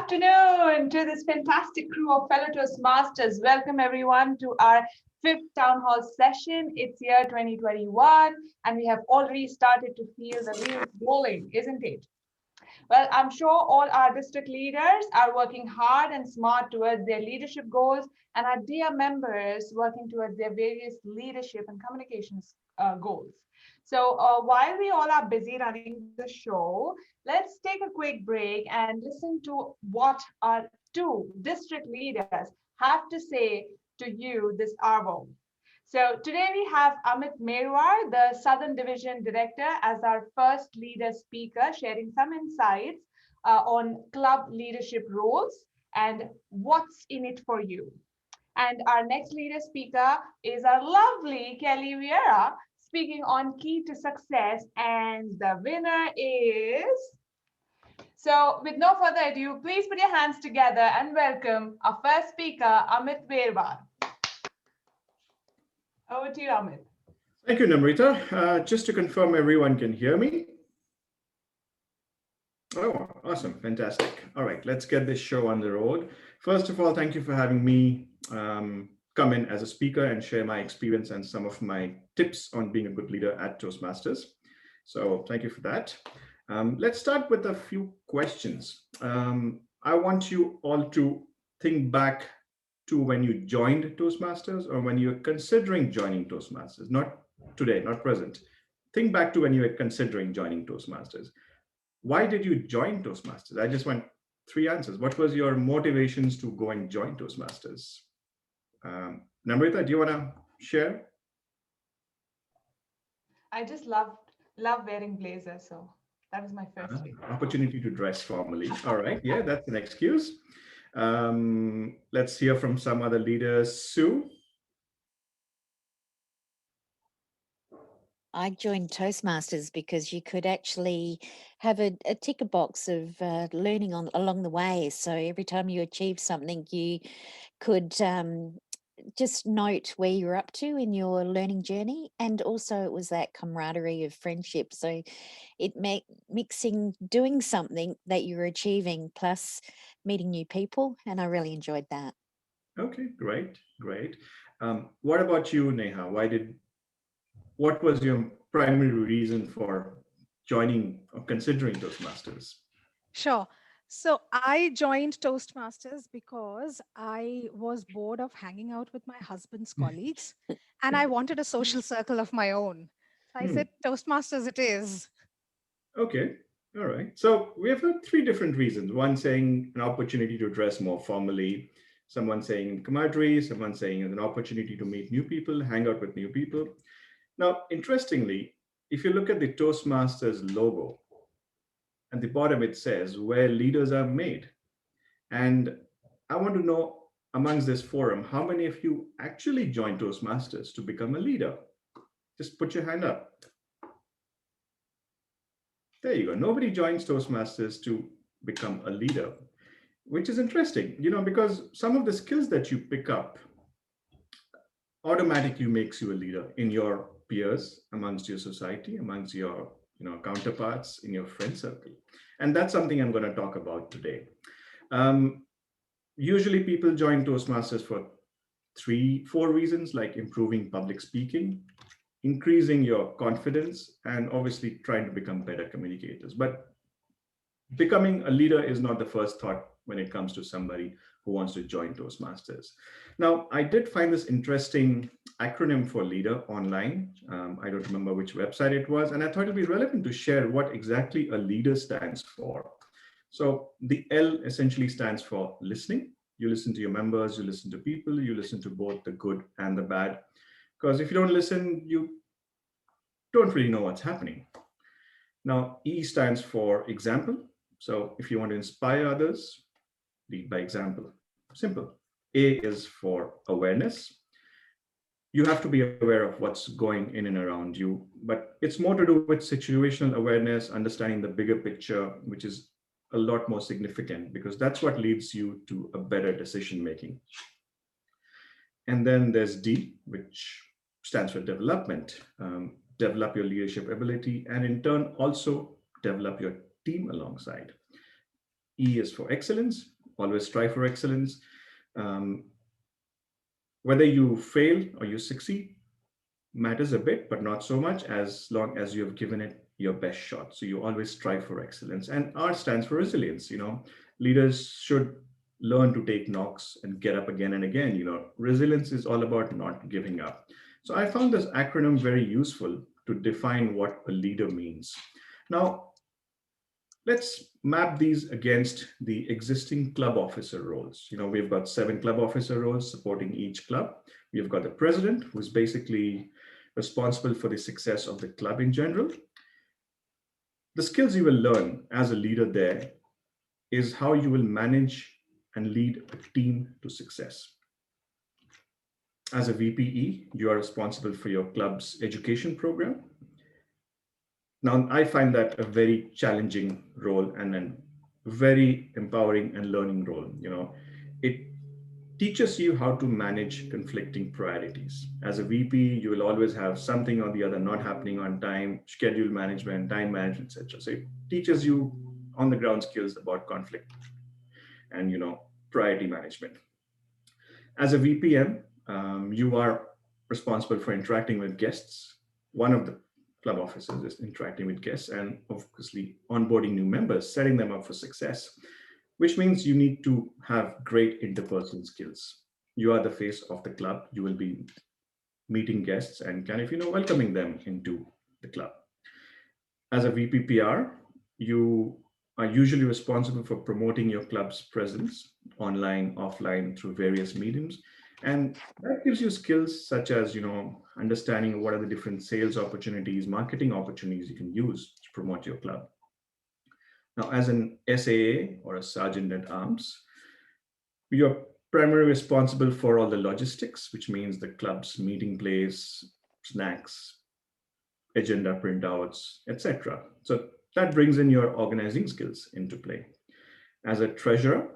afternoon to this fantastic crew of fellow Toastmasters. Welcome everyone to our fifth town hall session. It's year 2021 and we have already started to feel the wheels rolling, isn't it? Well, I'm sure all our district leaders are working hard and smart towards their leadership goals, and our dear members working towards their various leadership and communications goals. So while we all are busy running the show, let's take a quick break and listen to what our two district leaders have to say to you this hour. So today we have Amit Merwar, the Southern Division Director, as our first leader speaker, sharing some insights on club leadership roles and what's in it for you. And our next leader speaker is our lovely Kelly Viera, speaking on key to success. And the winner is... So with no further ado, please put your hands together and welcome our first speaker, Amit Merwar. Over to you, Amit. Thank you, Namrita. Just to confirm, everyone can hear me. Oh, awesome. Fantastic. All right, let's get this show on the road. First of all, thank you for having me come in as a speaker and share my experience and some of my tips on being a good leader at Toastmasters. So thank you for that. Let's start with a few questions. I want you all to think back to when you joined Toastmasters or when you're considering joining Toastmasters, not today, not present. Think back to when you were considering joining Toastmasters. Why did you join Toastmasters? I just want 3 answers. What was your motivations to go and join Toastmasters? Namrita, do you want to share? I just love wearing blazers, so that was my first opportunity to dress formally. All right, yeah, that's an excuse. Let's hear from some other leaders. Sue? I joined Toastmasters because you could actually have a ticker box of learning along the way. So every time you achieved something, you could just note where you're up to in your learning journey. And also it was that camaraderie of friendship. So it mixing doing something that you're achieving plus meeting new people. And I really enjoyed that. Okay, great. What about you, Neha? What was your primary reason for joining or considering Toastmasters? Sure. So I joined Toastmasters because I was bored of hanging out with my husband's colleagues and I wanted a social circle of my own. So I said, Toastmasters it is. Okay. All right. So we have heard 3 different reasons. One saying an opportunity to dress more formally, someone saying camaraderie, someone saying an opportunity to meet new people, hang out with new people. Now, interestingly, if you look at the Toastmasters logo, at the bottom it says where leaders are made. And I want to know amongst this forum, how many of you actually joined Toastmasters to become a leader? Just put your hand up. There you go. Nobody joins Toastmasters to become a leader, which is interesting, because some of the skills that you pick up automatically makes you a leader in your peers, amongst your society, amongst your counterparts in your friend circle. And that's something I'm going to talk about today. Usually people join Toastmasters for 3-4 reasons, like improving public speaking, increasing your confidence, and obviously trying to become better communicators. But becoming a leader is not the first thought when it comes to somebody who wants to join Toastmasters. Now, I did find this interesting acronym for leader online. I don't remember which website it was, and I thought it'd be relevant to share what exactly a leader stands for. So the L essentially stands for listening. You listen to your members, you listen to people, you listen to both the good and the bad. Because if you don't listen, you don't really know what's happening. Now, E stands for example. So if you want to inspire others, lead by example. Simple. A is for awareness. You have to be aware of what's going in and around you, but it's more to do with situational awareness, understanding the bigger picture, which is a lot more significant because that's what leads you to a better decision making. And then there's D, which stands for development. Develop your leadership ability and in turn also develop your team alongside. E is for excellence. Always strive for excellence. Whether you fail or you succeed matters a bit, but not so much, as long as you have given it your best shot. So you always strive for excellence. And R stands for resilience. Leaders should learn to take knocks and get up again and again. Resilience is all about not giving up. So I found this acronym very useful to define what a leader means. Now, let's map these against the existing club officer roles. We've got 7 club officer roles supporting each club. We've got the president, who's basically responsible for the success of the club in general. The skills you will learn as a leader there is how you will manage and lead a team to success. As a VPE, you are responsible for your club's education program. Now, I find that a very challenging role and a very empowering and learning role. It teaches you how to manage conflicting priorities. As a VP, you will always have something or the other not happening on time, schedule management, time management, etc. So it teaches you on the ground skills about conflict and priority management. As a VPM, you are responsible for interacting with guests. One of the club officers is interacting with guests and obviously onboarding new members, setting them up for success, which means you need to have great interpersonal skills. You are the face of the club. You will be meeting guests and welcoming them into the club. As a VPPR, you are usually responsible for promoting your club's presence online, offline, through various mediums. And that gives you skills such as, understanding what are the different sales opportunities, marketing opportunities you can use to promote your club. Now, as an SAA or a sergeant at arms, you're primarily responsible for all the logistics, which means the club's meeting place, snacks, agenda printouts, etc. So that brings in your organizing skills into play. As a treasurer,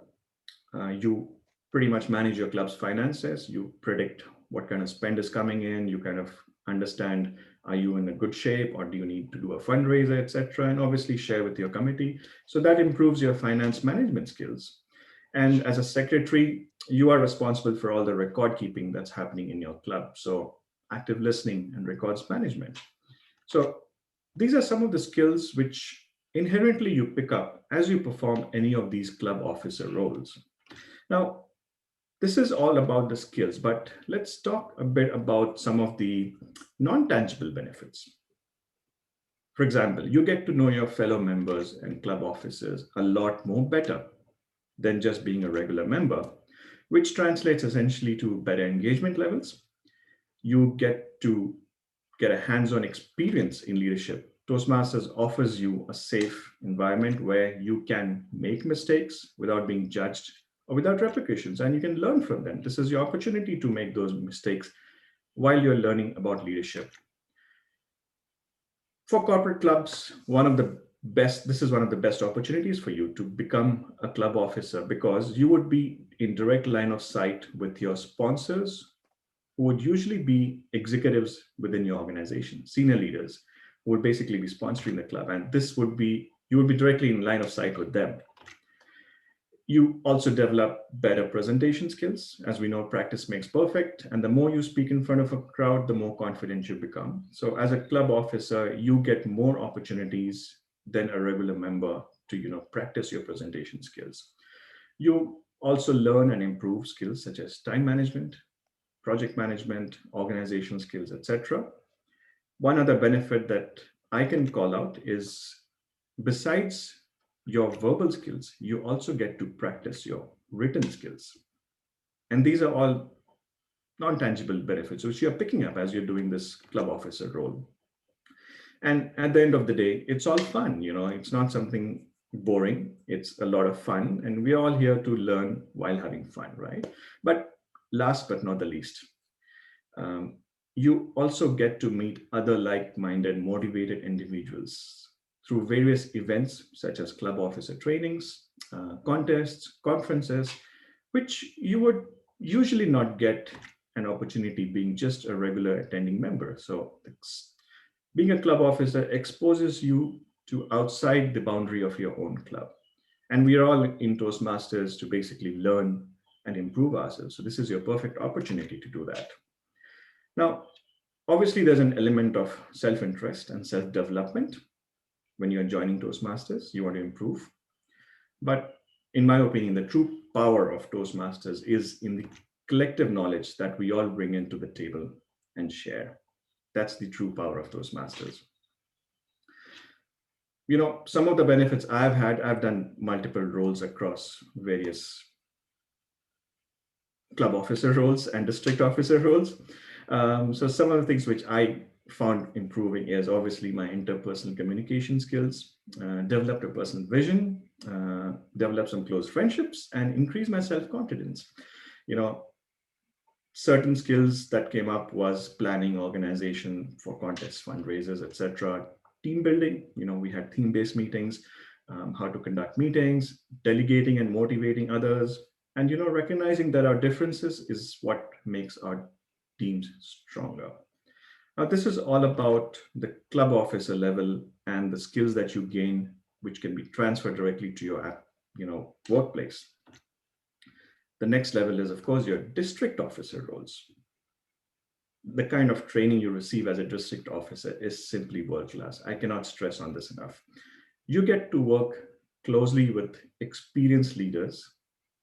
you pretty much manage your club's finances. You predict what kind of spend is coming in. You kind of understand, are you in a good shape or do you need to do a fundraiser, etc. And obviously share with your committee. So that improves your finance management skills. And as a secretary, you are responsible for all the record keeping that's happening in your club. So active listening and records management. So these are some of the skills which inherently you pick up as you perform any of these club officer roles. Now, this is all about the skills, but let's talk a bit about some of the non-tangible benefits. For example, you get to know your fellow members and club officers a lot more better than just being a regular member, which translates essentially to better engagement levels. You get to get a hands-on experience in leadership. Toastmasters offers you a safe environment where you can make mistakes without being judged or without repercussions, and you can learn from them. This is your opportunity to make those mistakes while you're learning about leadership. For corporate clubs, this is one of the best opportunities for you to become a club officer, because you would be in direct line of sight with your sponsors, who would usually be executives within your organization, senior leaders, who would basically be sponsoring the club. And you would be directly in line of sight with them. You also develop better presentation skills. As we know, practice makes perfect. And the more you speak in front of a crowd, the more confident you become. So as a club officer, you get more opportunities than a regular member to practice your presentation skills. You also learn and improve skills such as time management, project management, organizational skills, etc. One other benefit that I can call out is, besides your verbal skills, you also get to practice your written skills. And these are all non-tangible benefits, which you're picking up as you're doing this club officer role. And at the end of the day, it's all fun. It's not something boring. It's a lot of fun. And we're all here to learn while having fun, right? But last but not the least, you also get to meet other like-minded, motivated individuals through various events such as club officer trainings, contests, conferences, which you would usually not get an opportunity being just a regular attending member. So being a club officer exposes you to outside the boundary of your own club. And we are all in Toastmasters to basically learn and improve ourselves. So this is your perfect opportunity to do that. Now, obviously, there's an element of self-interest and self-development when you're joining Toastmasters. You want to improve. But in my opinion, the true power of Toastmasters is in the collective knowledge that we all bring into the table and share. That's the true power of Toastmasters. You know, some of the benefits I've done multiple roles across various club officer roles and district officer roles. So some of the things which I found improving is obviously my interpersonal communication skills, developed a personal vision, developed some close friendships, and increased my self-confidence. You know, certain skills that came up was planning, organization for contests, fundraisers, etc. Team building, you know, we had theme-based meetings, how to conduct meetings, delegating and motivating others, and, you know, recognizing that our differences is what makes our teams stronger. Now, this is all about the club officer level and the skills that you gain, which can be transferred directly to your, you know, workplace. The next level is, of course, your district officer roles. The kind of training you receive as a district officer is simply world class. I cannot stress on this enough. You get to work closely with experienced leaders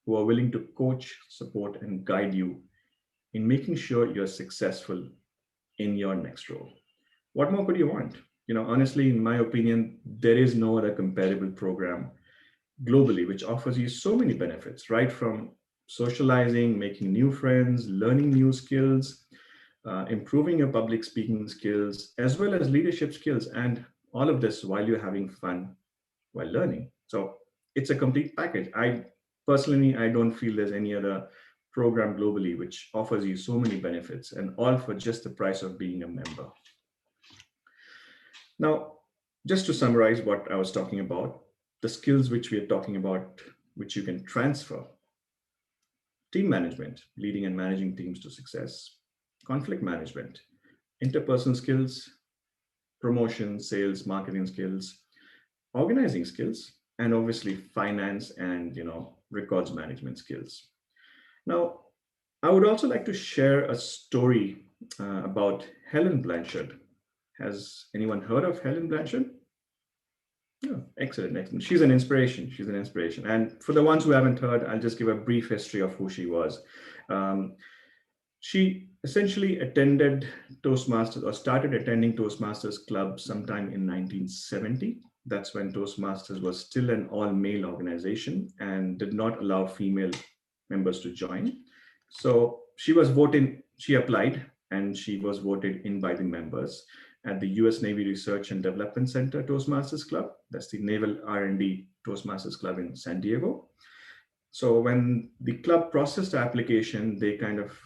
who are willing to coach, support, and guide you in making sure you're successful in your next role. What more could you want? You know, honestly, in my opinion, there is no other comparable program globally which offers you so many benefits, right from socializing, making new friends, learning new skills, improving your public speaking skills, as well as leadership skills, and all of this while you're having fun while learning. So it's a complete package. I don't feel there's any other program globally which offers you so many benefits, and all for just the price of being a member. Now, just to summarize what I was talking about, the skills which we are talking about, which you can transfer: team management, leading and managing teams to success; conflict management; interpersonal skills; promotion, sales, marketing skills; organizing skills; and obviously finance and, you know, records management skills. Now, I would also like to share a story about Helen Blanchard. Has anyone heard of Helen Blanchard? Yeah, excellent, excellent. She's an inspiration. She's an inspiration. And for the ones who haven't heard, I'll just give a brief history of who she was. She essentially attended Toastmasters, or started attending Toastmasters Club sometime in 1970. That's when Toastmasters was still an all-male organization and did not allow female members to join. So she was voted, she applied, and she was voted in by the members at the US Navy Research and Development Center Toastmasters Club. That's the Naval R&D Toastmasters Club in San Diego. So when the club processed the application, they kind of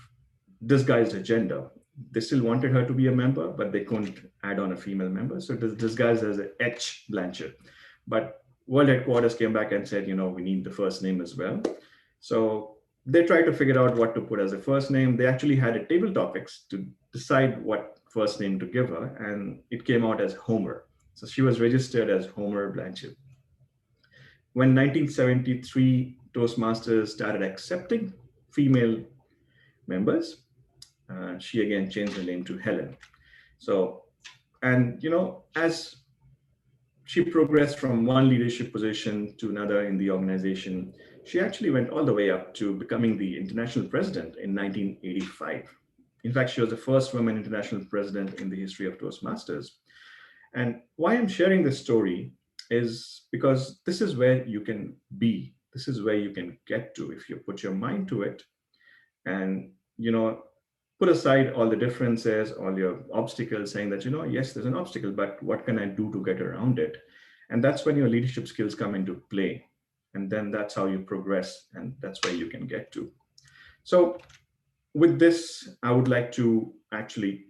disguised her gender. They still wanted her to be a member, but they couldn't add on a female member. So it was disguised as a H Blanchard. But World Headquarters came back and said, you know, we need the first name as well. So they tried to figure out what to put as a first name. They actually had a table topics to decide what first name to give her, and it came out as Homer. So she was registered as Homer Blanchard. When 1973 Toastmasters started accepting female members, she again changed her name to Helen. So, and you know, as she progressed from one leadership position to another in the organization, she actually went all the way up to becoming the international president in 1985. In fact, she was the first woman international president in the history of Toastmasters. And why I'm sharing this story is because this is where you can be. This is where you can get to if you put your mind to it and, you know, put aside all the differences, all your obstacles, saying that, you know, yes, there's an obstacle, but what can I do to get around it? And that's when your leadership skills come into play. And then that's how you progress, and that's where you can get to. So with this, I would like to actually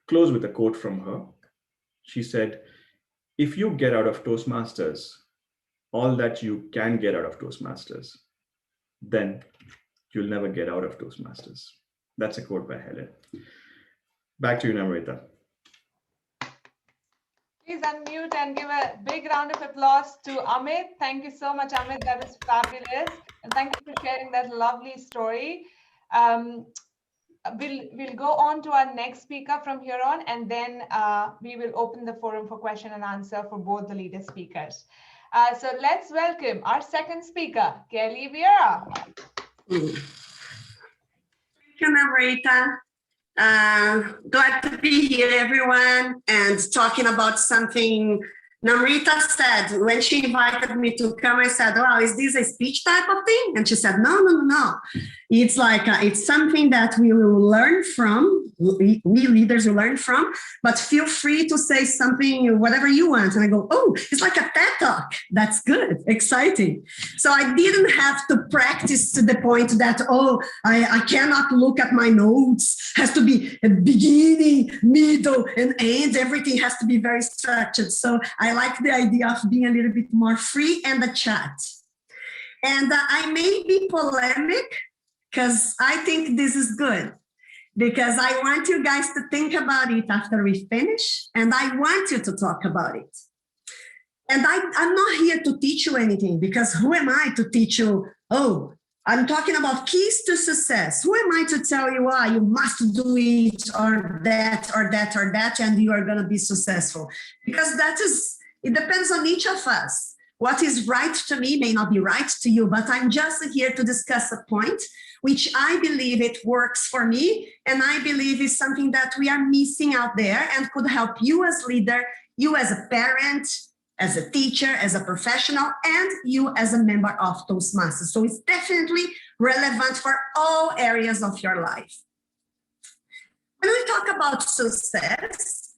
close with a quote from her. She said, if you get out of Toastmasters all that you can get out of Toastmasters, then you'll never get out of Toastmasters. That's a quote by Helen. Back to you, Namrita. Please unmute and give a big round of applause to Amit. Thank you so much, Amit. That is fabulous. And thank you for sharing that lovely story. We'll go on to our next speaker from here on, and then we will open the forum for question and answer for both the leader speakers. So let's welcome our second speaker, Kelly Viera. Thank you, Namrita. Glad to be here, everyone, and talking about something Namrita said when she invited me to come. I said, "Wow, is this a speech type of thing?" And she said, "No. It's like it's something that we will learn from. We leaders will learn from. But feel free to say something, whatever you want." And I go, "Oh, it's like a TED Talk. That's good, exciting." So I didn't have to practice to the point that I cannot look at my notes. Has to be a beginning, middle, and end. Everything has to be very structured. So I like the idea of being a little bit more free and a chat. And I may be polemic because I think this is good, because I want you guys to think about it after we finish, and I want you to talk about it. And I'm not here to teach you anything, because who am I to teach you? Oh, I'm talking about keys to success. Who am I to tell you, you must do it or that or that or that, and you are going to be successful? Because it depends on each of us. What is right to me may not be right to you, but I'm just here to discuss a point which I believe it works for me, and I believe is something that we are missing out there and could help you as leader, you as a parent, as a teacher, as a professional, and you as a member of Toastmasters. So it's definitely relevant for all areas of your life. When we talk about success,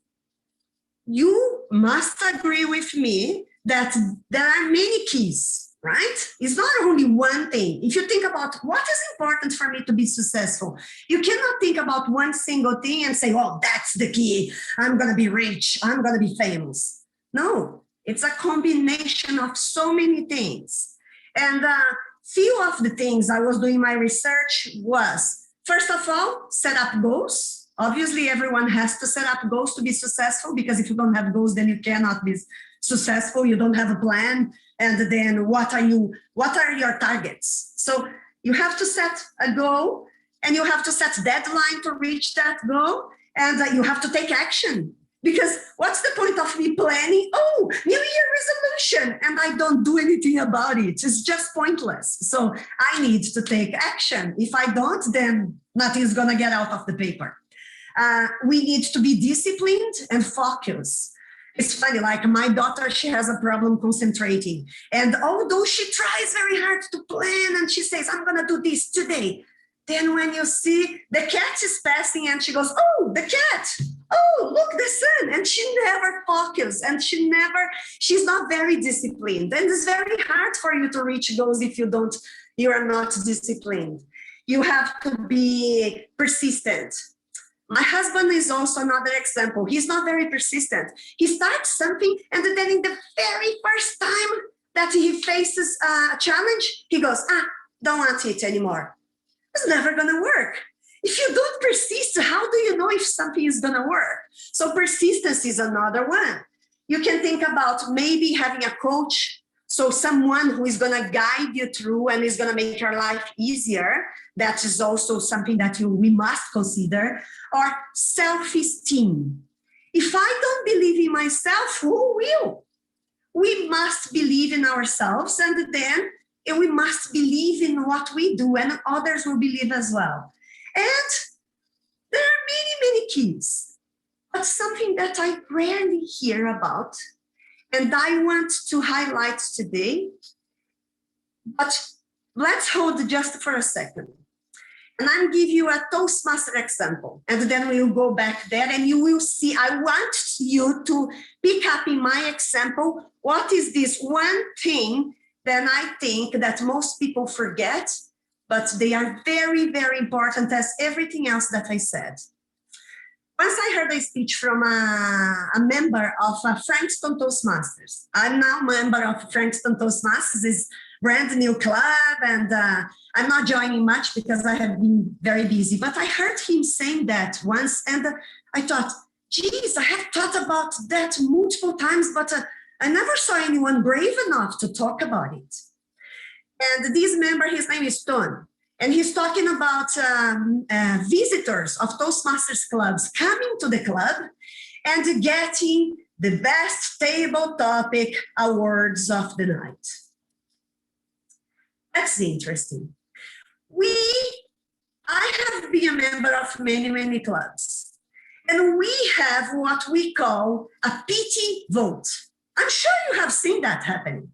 you must agree with me that there are many keys, right? It's not only one thing. If you think about what is important for me to be successful, you cannot think about one single thing and say, "Oh, that's the key. I'm going to be rich. I'm going to be famous." No, it's a combination of so many things. And few of the things I was doing my research was, first of all, set up goals. Obviously, everyone has to set up goals to be successful, because if you don't have goals, then you cannot be successful. You don't have a plan. And then what are your targets? So you have to set a goal, and you have to set deadline to reach that goal, and you have to take action. Because what's the point of me planning, New Year resolution, and I don't do anything about it? It's just pointless. So I need to take action. If I don't, then nothing's gonna get out of the paper. We need to be disciplined and focused. It's funny, like my daughter, she has a problem concentrating. And although she tries very hard to plan and she says, "I'm gonna do this today," then when you see the cat is passing and she goes, "Oh, the cat, oh, look, the sun," and she never focuses, and she's not very disciplined. And it's very hard for you to reach goals if you are not disciplined. You have to be persistent. My husband is also another example. He's not very persistent. He starts something, and then in the very first time that he faces a challenge, he goes, "Don't want it anymore." It's never gonna work. If you don't persist, how do you know if something is gonna work? So persistence is another one. You can think about maybe having a coach, so someone who is gonna guide you through and is gonna make your life easier. That is also something that we must consider. Or self-esteem. If I don't believe in myself, who will? We must believe in ourselves, and then we must believe in what we do, and others will believe as well. And there are many, many keys, but something that I rarely hear about, and I want to highlight today, but let's hold just for a second. And I'll give you a Toastmaster example, and then we'll go back there and you will see. I want you to pick up in my example, what is this one thing that I think that most people forget, but they are very, very important as everything else that I said. Once I heard a speech from a member of Frankston Toastmasters. I'm now a member of Frankston Toastmasters. It's brand new club, and I'm not joining much because I have been very busy. But I heard him saying that once, and I thought, geez, I have thought about that multiple times, but I never saw anyone brave enough to talk about it. And this member, his name is Ton, and he's talking about visitors of Toastmasters clubs coming to the club and getting the best table topic awards of the night. That's interesting. I have been a member of many, many clubs, and we have what we call a PT vote. I'm sure you have seen that happening.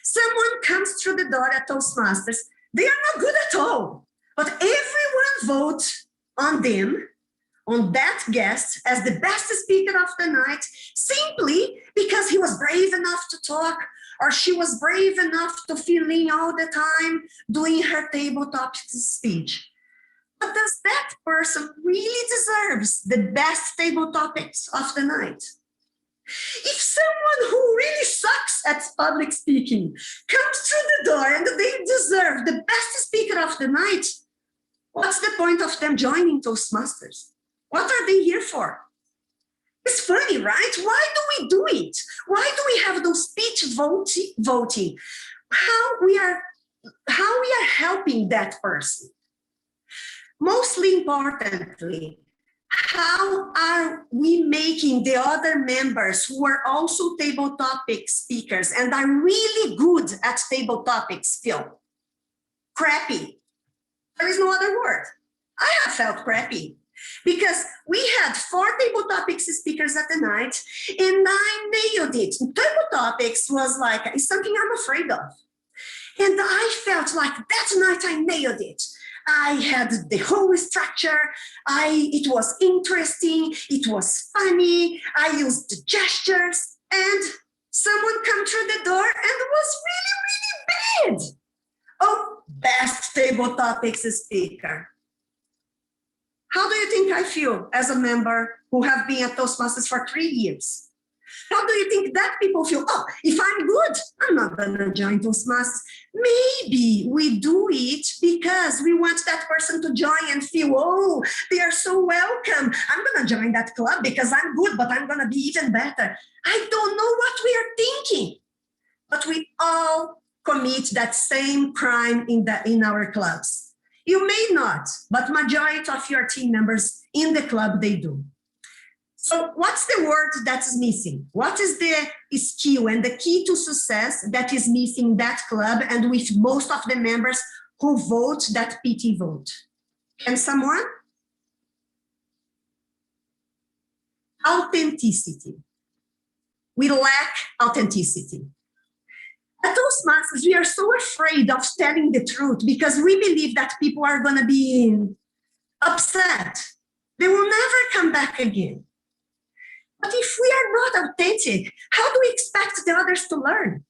Someone comes through the door at Toastmasters, they are not good at all, but everyone votes on them, on that guest, as the best speaker of the night, simply because he was brave enough to talk, or she was brave enough to fill in all the time doing her table topic speech. But does that person really deserves the best table topics of the night? If someone who really sucks at public speaking comes through the door and they deserve the best speaker of the night, what's the point of them joining Toastmasters? What are they here for? It's funny, right? Why do we do it? Why do we have those speech voting? How we are helping that person? Mostly importantly, how are we making the other members who are also table topic speakers and are really good at table topics feel crappy? There is no other word. I have felt crappy because we had 4 table topics speakers at the night and I nailed it. Table topics was like, it's something I'm afraid of. And I felt like that night I nailed it. I had the whole structure. It was interesting. It was funny. I used the gestures, and someone come through the door and was really, really bad. Oh, best table topics speaker. How do you think I feel as a member who have been at Toastmasters for 3 years? How do you think that people feel? Oh, if I'm good, I'm not gonna join Toastmasters. Maybe we do it because we want that person to join and feel, oh, they are so welcome. I'm gonna join that club because I'm good, but I'm gonna be even better. I don't know what we are thinking, but we all commit that same crime in our clubs. You may not, but majority of your team members in the club, they do. So what's the word that's missing? What is the skill and the key to success that is missing in that club and with most of the members who vote that PT vote? Can someone? Authenticity. We lack authenticity. At Toastmasters, we are so afraid of telling the truth because we believe that people are going to be upset. They will never come back again. But if we are not authentic, how do we expect the others to learn?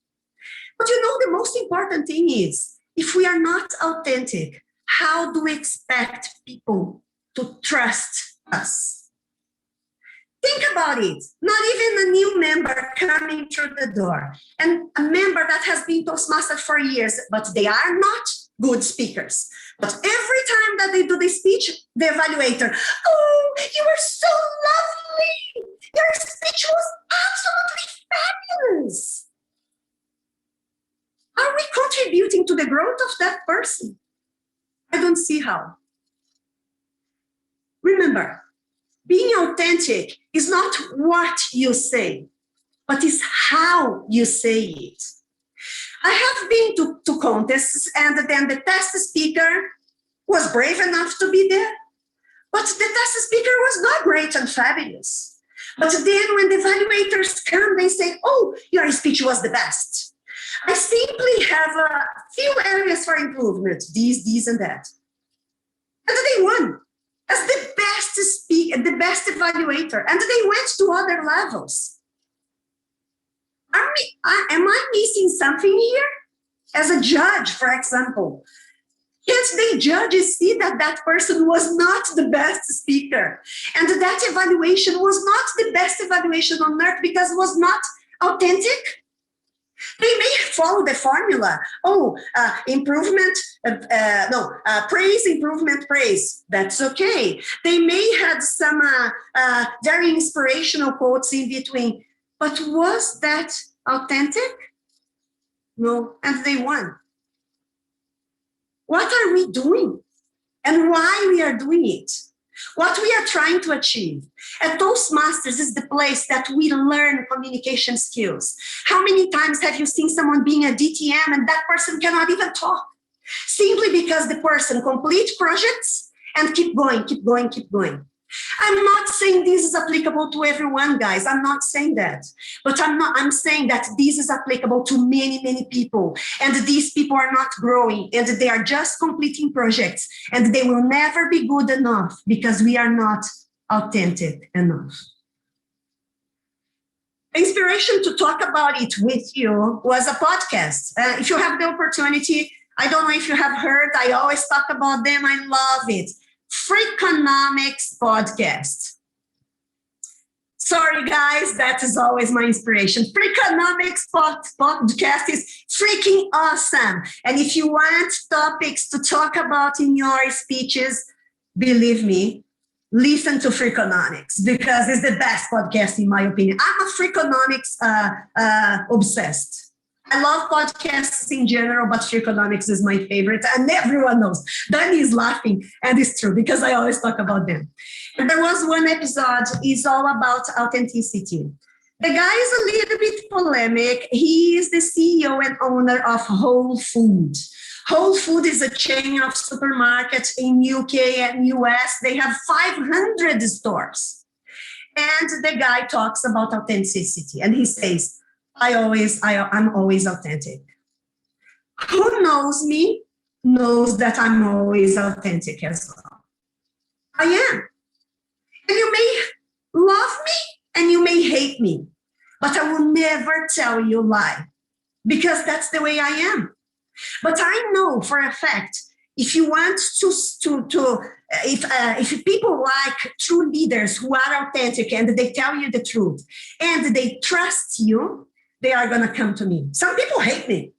But you know, the most important thing is, if we are not authentic, how do we expect people to trust us? Think about it. Not even a new member coming through the door and a member that has been Toastmaster for years, but they are not good speakers. But every time that they do the speech, the evaluator, oh, you were so lovely. Your speech was absolutely fabulous. Are we contributing to the growth of that person? I don't see how. Remember, being authentic is not what you say, but is how you say it. I have been to contests, and then the test speaker was brave enough to be there, but the test speaker was not great and fabulous. But then when the evaluators come, they say, oh, your speech was the best. I simply have a few areas for improvement, these, and that. And they won as the best speaker, the best evaluator, and they went to other levels. Am I missing something here? As a judge, for example, can't the judges see that that person was not the best speaker? And that evaluation was not the best evaluation on earth because it was not authentic? They may follow the formula. Oh, improvement, praise, improvement, praise. That's okay. They may have some very inspirational quotes in between. But was that authentic? No, and they won. What are we doing? And why we are doing it? What we are trying to achieve. At Toastmasters is the place that we learn communication skills. How many times have you seen someone being a DTM and that person cannot even talk? Simply because the person completes projects and keep going, keep going, keep going. I'm not saying this is applicable to everyone, guys. I'm not saying that. But I'm saying that this is applicable to many, many people. And these people are not growing and they are just completing projects and they will never be good enough because we are not authentic enough. The inspiration to talk about it with you was a podcast. If you have the opportunity, I don't know if you have heard, I always talk about them. I love it. Freakonomics podcast. Sorry, guys, that is always my inspiration. Freakonomics podcast is freaking awesome. And if you want topics to talk about in your speeches, believe me, listen to Freakonomics because it's the best podcast in my opinion. I'm a Freakonomics obsessed. I love podcasts in general, but Freakonomics is my favorite, and everyone knows. Danny is laughing, and it's true because I always talk about them. And there was one episode, is all about authenticity. The guy is a little bit polemic. He is the CEO and owner of Whole Foods. Whole Foods is a chain of supermarkets in UK and US. They have 500 stores. And the guy talks about authenticity, and he says, I'm always authentic. Who knows me knows that I'm always authentic as well. I am. And you may love me and you may hate me, but I will never tell you a lie because that's the way I am. But I know for a fact, if you want if people like true leaders who are authentic and they tell you the truth and they trust you, they are going to come to me. Some people hate me.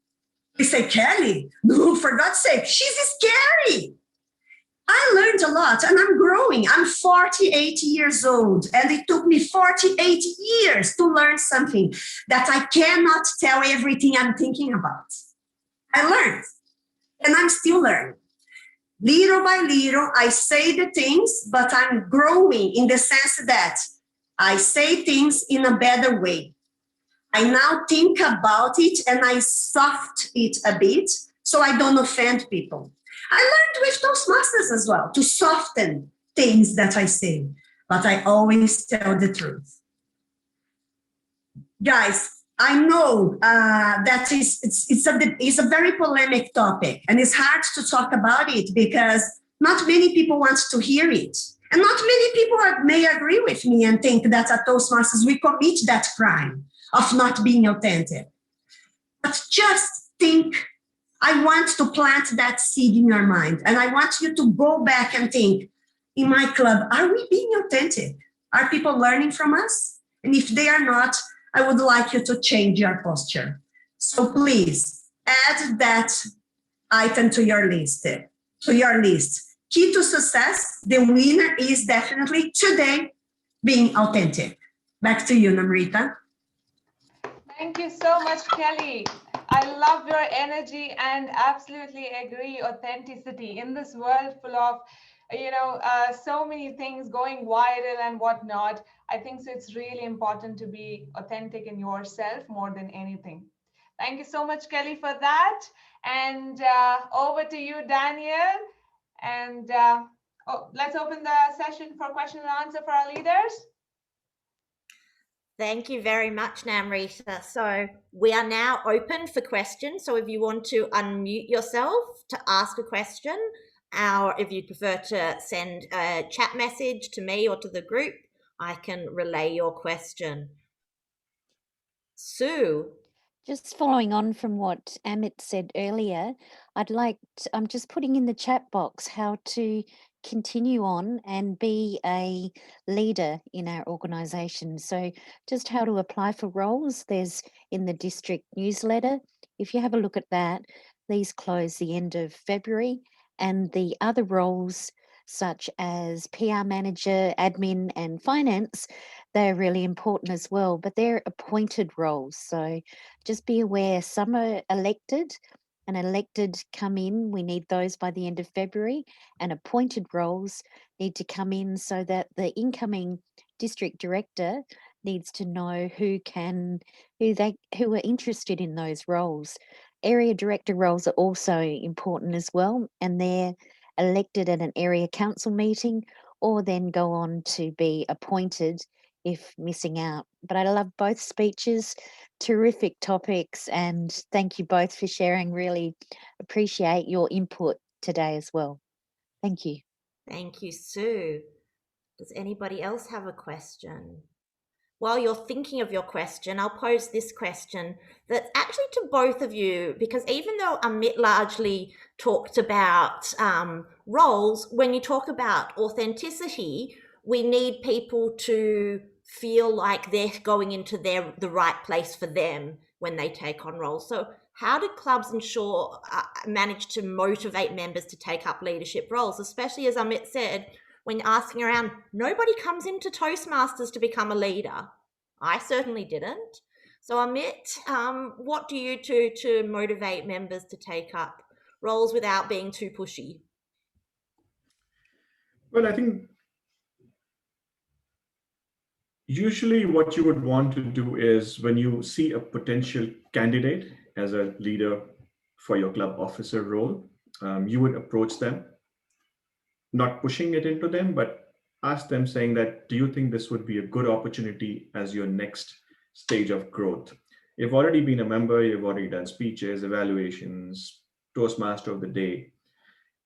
They say, Kelly, no, for God's sake, she's scary. I learned a lot and I'm growing. I'm 48 years old and it took me 48 years to learn something that I cannot tell everything I'm thinking about. I learned and I'm still learning. Little by little, I say the things, but I'm growing in the sense that I say things in a better way. I now think about it and I soft it a bit so I don't offend people. I learned with Toastmasters as well to soften things that I say, but I always tell the truth. Guys, I know that it's a very polemic topic and it's hard to talk about it because not many people want to hear it. And not many people may agree with me and think that at Toastmasters we commit that crime of not being authentic. But just think, I want to plant that seed in your mind. And I want you to go back and think, in my club, are we being authentic? Are people learning from us? And if they are not, I would like you to change your posture. So please add that item to your list. Key to success, the winner is definitely today being authentic. Back to you, Namrita. Thank you so much, Kelly. I love your energy and absolutely agree. Authenticity in this world full of, so many things going viral and whatnot. I think so it's really important to be authentic in yourself more than anything. Thank you so much, Kelly, for that. And over to you, Danielle. And let's open the session for question and answer for our leaders. Thank you very much, Namrita. So we are now open for questions. So if you want to unmute yourself to ask a question, or if you prefer to send a chat message to me or to the group, I can relay your question. Sue. Just following on from what Amit said earlier, I'm just putting in the chat box how to continue on and be a leader in our organisation. So just how to apply for roles, there's in the district newsletter. If you have a look at that, these close the end of February, and the other roles such as PR manager, admin and finance, they're really important as well, but they're appointed roles. So just be aware, some are elected, and elected come in. We need those by the end of February, and appointed roles need to come in so that the incoming district director needs to know who are interested in those roles. Area director roles are also important as well, and they're elected at an area council meeting or then go on to be appointed if missing out. But I love both speeches, terrific topics, and thank you both for sharing. Really appreciate your input today as well. Thank you. Thank you, Sue. Does anybody else have a question? While you're thinking of your question, I'll pose this question that's actually to both of you, because even though Amit largely talked about roles, when you talk about authenticity, we need people to feel like they're going into the right place for them when they take on roles. So how do clubs manage to motivate members to take up leadership roles, especially as Amit said, when asking around, nobody comes into Toastmasters to become a leader. I certainly didn't. So Amit, what do you do to motivate members to take up roles without being too pushy? Well, I think usually what you would want to do is when you see a potential candidate as a leader for your club officer role, you would approach them, not pushing it into them, but ask them saying that, do you think this would be a good opportunity as your next stage of growth? You've already been a member, you've already done speeches, evaluations, Toastmaster of the day.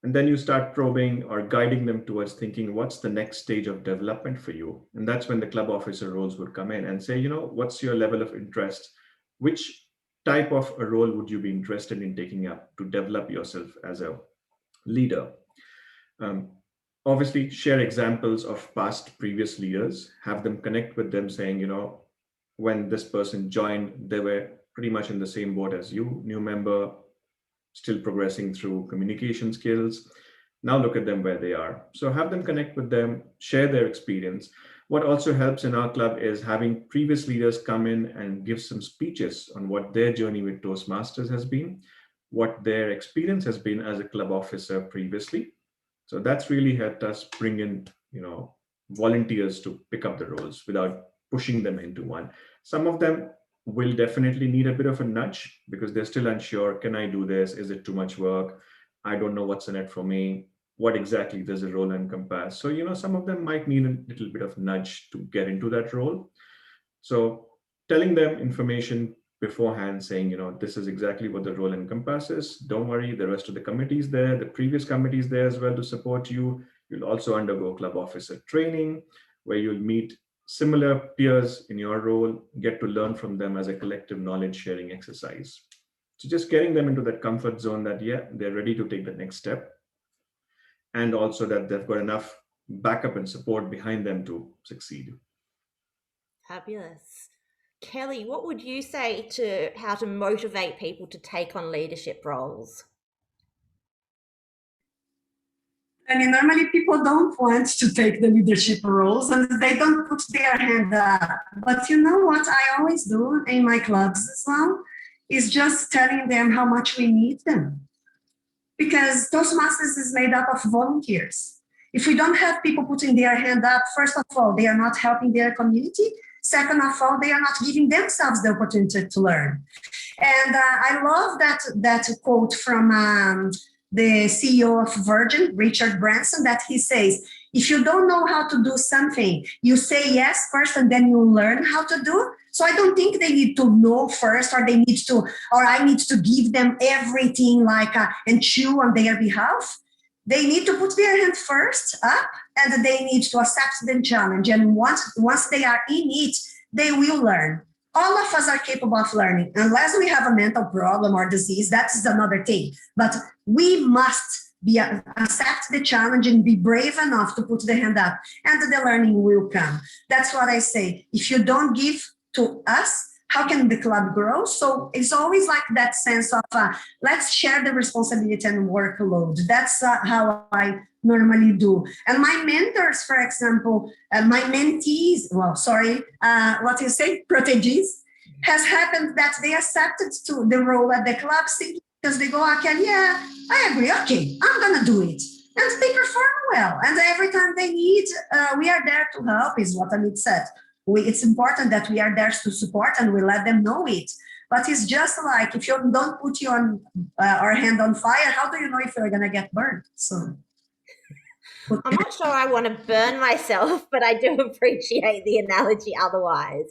And then you start probing or guiding them towards thinking, what's the next stage of development for you? And that's when the club officer roles would come in and say, what's your level of interest? Which type of a role would you be interested in taking up to develop yourself as a leader? Obviously, share examples of previous leaders, have them connect with them saying, when this person joined, they were pretty much in the same boat as you, new member, still progressing through communication skills. Now look at them where they are. So have them connect with them, share their experience. What also helps in our club is having previous leaders come in and give some speeches on what their journey with Toastmasters has been, what their experience has been as a club officer previously. So that's really helped us bring in, volunteers to pick up the roles without pushing them into one. Some of them will definitely need a bit of a nudge because they're still unsure. Can I do this? Is it too much work? I don't know what's in it for me. What exactly does a role encompass? So, some of them might need a little bit of nudge to get into that role. So telling them information beforehand saying, this is exactly what the role encompasses. Don't worry, the rest of the committee is there, the previous committee is there as well to support you. You'll also undergo club officer training where you'll meet similar peers in your role, get to learn from them as a collective knowledge sharing exercise. So just getting them into that comfort zone that, they're ready to take the next step. And also that they've got enough backup and support behind them to succeed. Fabulous. Kelly, what would you say to how to motivate people to take on leadership roles? Normally people don't want to take the leadership roles and they don't put their hand up. But you know what I always do in my clubs as well is just telling them how much we need them. Because Toastmasters is made up of volunteers. If we don't have people putting their hand up, first of all, they are not helping their community. Second of all, they are not giving themselves the opportunity to learn. And I love that quote from the CEO of Virgin, Richard Branson, that he says, if you don't know how to do something, you say yes first and then you learn how to do. So I don't think they need to know first or I need to give them everything and chew on their behalf. They need to put their hand first up and they need to accept the challenge. And once they are in it, they will learn. All of us are capable of learning, unless we have a mental problem or disease. That's another thing. But we must accept the challenge and be brave enough to put the hand up, and the learning will come. That's what I say. If you don't give to us, how can the club grow? So it's always like that sense of let's share the responsibility and workload. That's how I normally do. And my mentors, for example, my mentees, what you say, protegees, has happened that they accepted to the role at the club simply because they go, okay, yeah, I agree, okay, I'm gonna do it. And they perform well. And every time they need, we are there to help, is what Amit said. It's important that we are there to support and we let them know it. But it's just like, if you don't put your hand on fire, how do you know if you're gonna get burned? So. I'm not sure I want to burn myself, but I do appreciate the analogy otherwise.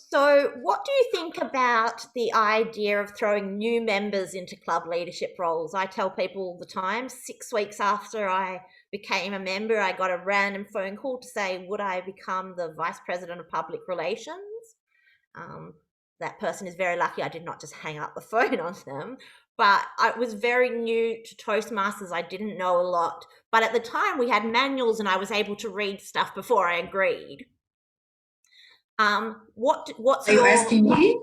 So what do you think about the idea of throwing new members into club leadership roles? I tell people all the time, 6 weeks after I became a member, I got a random phone call to say, would I become the Vice President of Public Relations? That person is very lucky I did not just hang up the phone on them. But I was very new to Toastmasters. I didn't know a lot. But at the time, we had manuals and I was able to read stuff before I agreed. What's your... Are you asking me?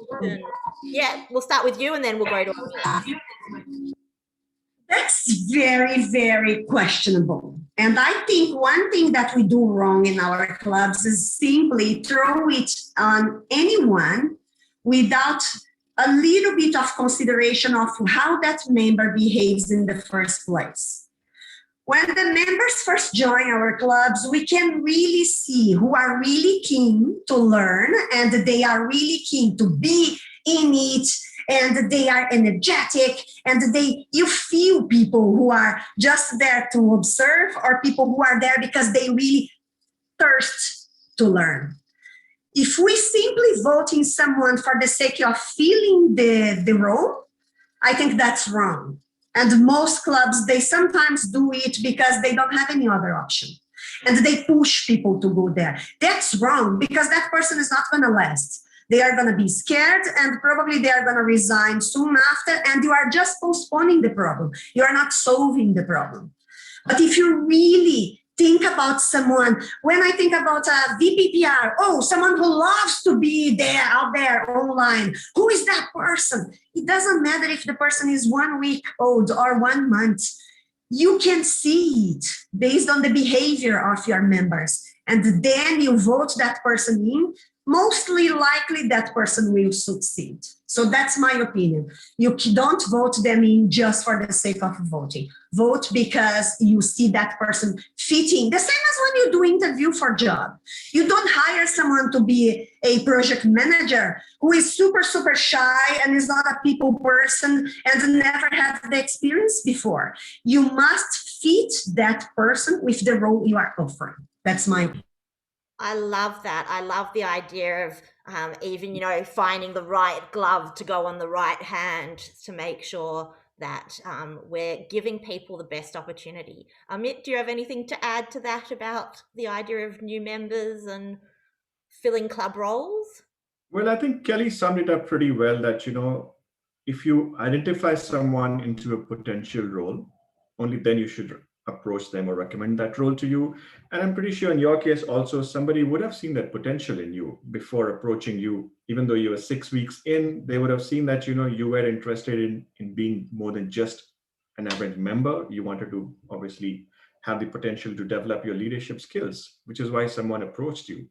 Yeah, we'll start with you and then we'll go to Amit. That's very, very questionable. And I think one thing that we do wrong in our clubs is simply throw it on anyone without a little bit of consideration of how that member behaves in the first place. When the members first join our clubs, we can really see who are really keen to learn and they are really keen to be in it and they are energetic and you feel people who are just there to observe or people who are there because they really thirst to learn. If we simply vote in someone for the sake of filling the role, I think that's wrong. And most clubs, they sometimes do it because they don't have any other option. And they push people to go there. That's wrong because that person is not going to last. They are going to be scared and probably they are going to resign soon after. And you are just postponing the problem. You are not solving the problem. But if you really think about someone, when I think about a VPPR, someone who loves to be there, out there, online, who is that person? It doesn't matter if the person is 1 week old or 1 month. You can see it based on the behavior of your members. And then you vote that person in, mostly likely that person will succeed. So that's my opinion. You don't vote them in just for the sake of voting. Vote because you see that person fitting. The same as when you do interview for a job. You don't hire someone to be a project manager who is super, super shy and is not a people person and never had the experience before. You must fit that person with the role you are offering. That's my opinion. I love that. I love the idea of even, finding the right glove to go on the right hand to make sure that we're giving people the best opportunity. Amit, do you have anything to add to that about the idea of new members and filling club roles? Well, I think Kelly summed it up pretty well that, if you identify someone into a potential role, only then you should approach them or recommend that role to you. And I'm pretty sure in your case also, somebody would have seen that potential in you before approaching you. Even though you were 6 weeks in, they would have seen that, you were interested in being more than just an average member. You wanted to obviously have the potential to develop your leadership skills, which is why someone approached you.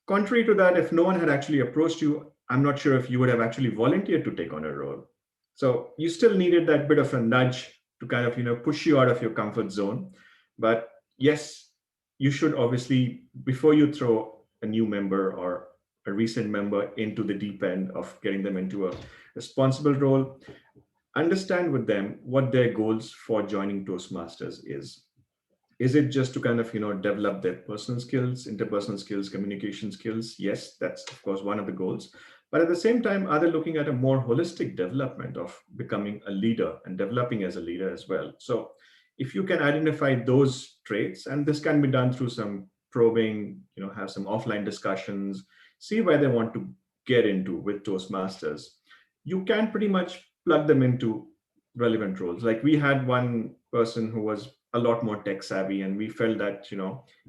Contrary to that, if no one had actually approached you, I'm not sure if you would have actually volunteered to take on a role. So you still needed that bit of a nudge to kind of, push you out of your comfort zone. But yes, you should obviously, before you throw a new member or a recent member into the deep end of getting them into a responsible role, understand with them what their goals for joining Toastmasters is. Is it just to kind of, develop their personal skills, interpersonal skills, communication skills? Yes, that's of course one of the goals. But at the same time, are they looking at a more holistic development of becoming a leader and developing as a leader as well? So if you can identify those traits, and this can be done through some probing, have some offline discussions, see where they want to get into with Toastmasters, you can pretty much plug them into relevant roles. Like we had one person who was a lot more tech savvy, and we felt that,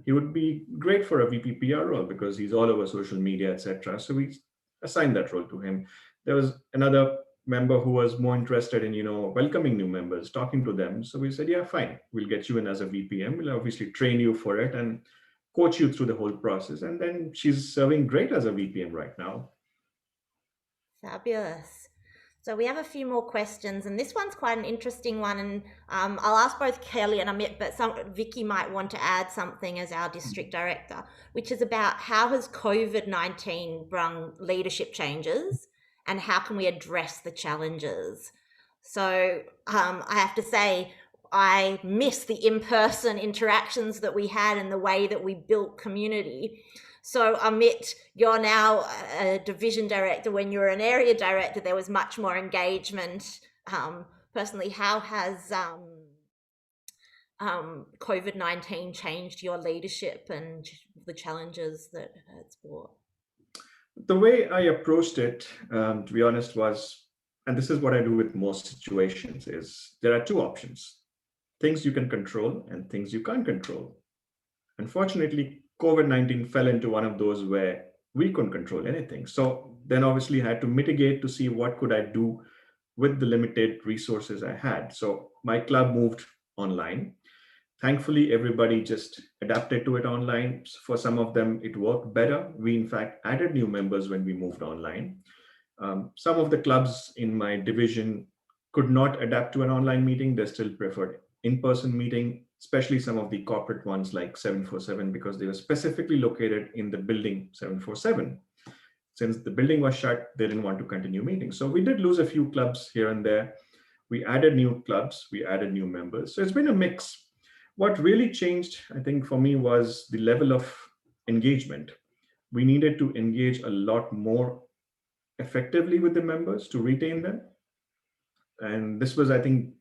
he would be great for a VP PR role because he's all over social media, etc. So we assigned that role to him. There was another member who was more interested in, welcoming new members, talking to them. So we said, yeah, fine, we'll get you in as a VPM. We'll obviously train you for it and coach you through the whole process. And then she's serving great as a VPM right now. Fabulous. So we have a few more questions, and this one's quite an interesting one. And I'll ask both Kelly and Amit, but Vicki might want to add something as our district director, which is about how has COVID-19 brought leadership changes, and how can we address the challenges? So I have to say, I miss the in-person interactions that we had and the way that we built community. So Amit, you're now a division director. When you were an area director, there was much more engagement. Personally, how has COVID-19 changed your leadership and the challenges that it's brought? The way I approached it, to be honest, was, and this is what I do with most situations, is there are two options: things you can control and things you can't control. Unfortunately, COVID-19 fell into one of those where we couldn't control anything. So then obviously I had to mitigate to see what could I do with the limited resources I had. So my club moved online. Thankfully, everybody just adapted to it online. For some of them, it worked better. We, in fact, added new members when we moved online. Some of the clubs in my division could not adapt to an online meeting. They still preferred in-person meeting, especially some of the corporate ones like 747, because they were specifically located in the building 747. Since the building was shut, they didn't want to continue meetings. So we did lose a few clubs here and there. We added new clubs, we added new members. So it's been a mix. What really changed, I think, for me was the level of engagement. We needed to engage a lot more effectively with the members to retain them. And this was, I think,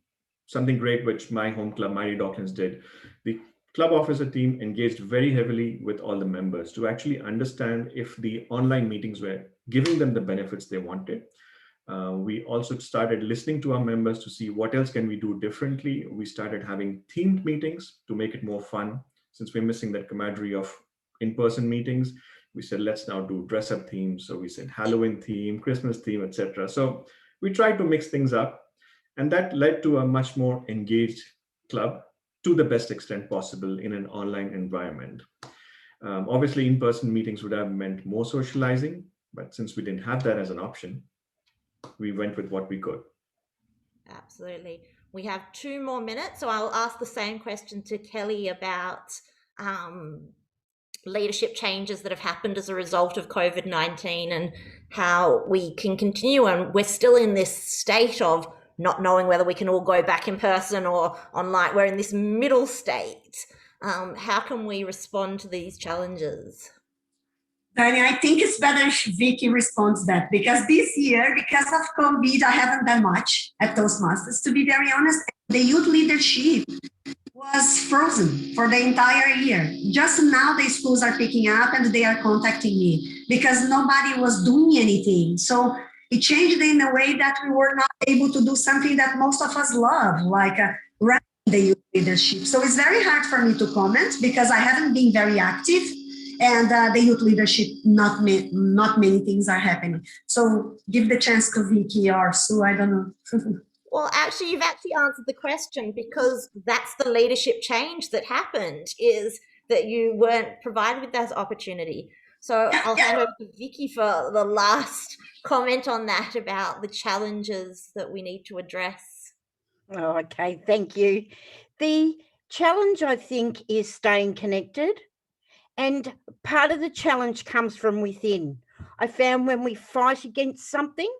something great which my home club, Mighty Docklands, did. The club officer team engaged very heavily with all the members to actually understand if the online meetings were giving them the benefits they wanted. We also started listening to our members to see what else can we do differently. We started having themed meetings to make it more fun. Since we're missing that camaraderie of in-person meetings, we said, let's now do dress-up themes. So we said Halloween theme, Christmas theme, etc. So we tried to mix things up, and that led to a much more engaged club to the best extent possible in an online environment. Obviously, in-person meetings would have meant more socializing, but since we didn't have that as an option, we went with what we could. Absolutely. We have 2 more minutes, so I'll ask the same question to Kelly about leadership changes that have happened as a result of COVID-19 and how we can continue. And we're still in this state of not knowing whether we can all go back in person or online. We're in this middle state. How can we respond to these challenges? Dani, I think it's better if Vicki responds that, because this year, because of COVID, I haven't done much at Toastmasters, to be very honest. The youth leadership was frozen for the entire year. Just now the schools are picking up and they are contacting me because nobody was doing anything. So it changed in a way that we were not able to do something that most of us love, like running the youth leadership. So it's very hard for me to comment because I haven't been very active. And the youth leadership, not many things are happening. So give the chance to Vicki or Sue, I don't know. Well, actually, you've actually answered the question, because that's the leadership change that happened, is that you weren't provided with that opportunity. So I'll hand over to Vicki for the last comment on that about the challenges that we need to address. Oh, okay, thank you. The challenge, I think, is staying connected. And part of the challenge comes from within. I found when we fight against something,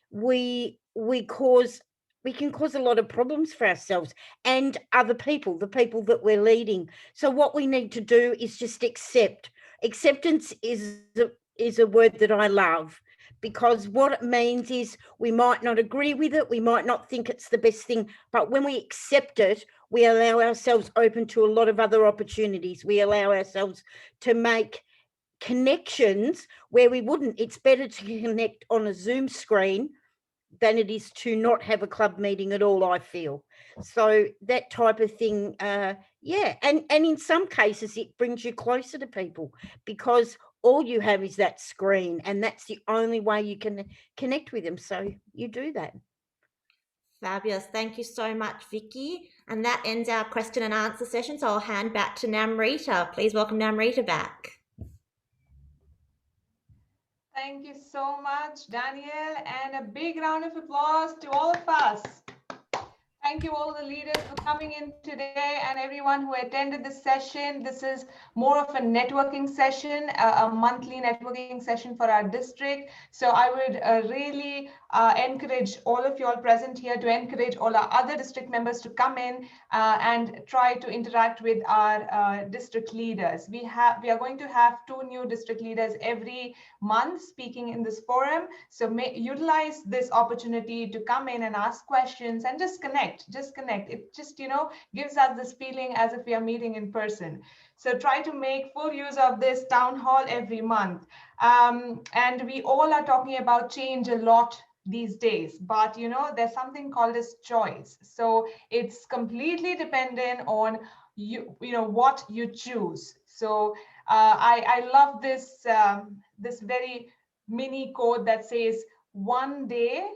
we can cause a lot of problems for ourselves and other people, the people that we're leading. So what we need to do is just accept. Acceptance is a word that I love, because what it means is we might not agree with it, we might not think it's the best thing, but when we accept it, we allow ourselves open to a lot of other opportunities. We allow ourselves to make connections where we wouldn't. It's better to connect on a Zoom screen than it is to not have a club meeting at all, I feel. So that type of thing, yeah. And in some cases, it brings you closer to people because all you have is that screen, and that's the only way you can connect with them. So you do that. Fabulous. Thank you so much, Vicki. And that ends our question and answer session. So I'll hand back to Namrita. Please welcome Namrita back. Thank you so much, Danielle, and a big round of applause to all of us. Thank you all the leaders for coming in today and everyone who attended this session. This is more of a networking session, a monthly networking session for our district. So I would really encourage all of you all present here to encourage all our other district members to come in and try to interact with our district leaders. We are going to have 2 new district leaders every month speaking in this forum. So utilize this opportunity to come in and ask questions and just connect. It just, gives us this feeling as if we are meeting in person. So try to make full use of this town hall every month. And we all are talking about change a lot these days, but there's something called as choice. So it's completely dependent on what you choose. So I love this this very mini quote that says, one day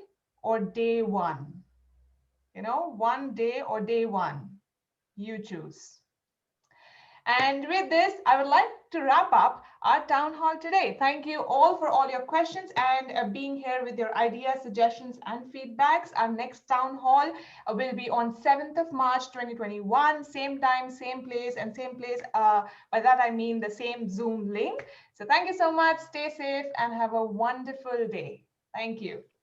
or day one. One day or day one, you choose. And with this, I would like to wrap up our town hall today. Thank you all for all your questions and being here with your ideas, suggestions, and feedbacks. Our next town hall will be on 7th of March, 2021, same time, same place, and same place. By that, I mean the same Zoom link. So thank you so much. Stay safe and have a wonderful day. Thank you.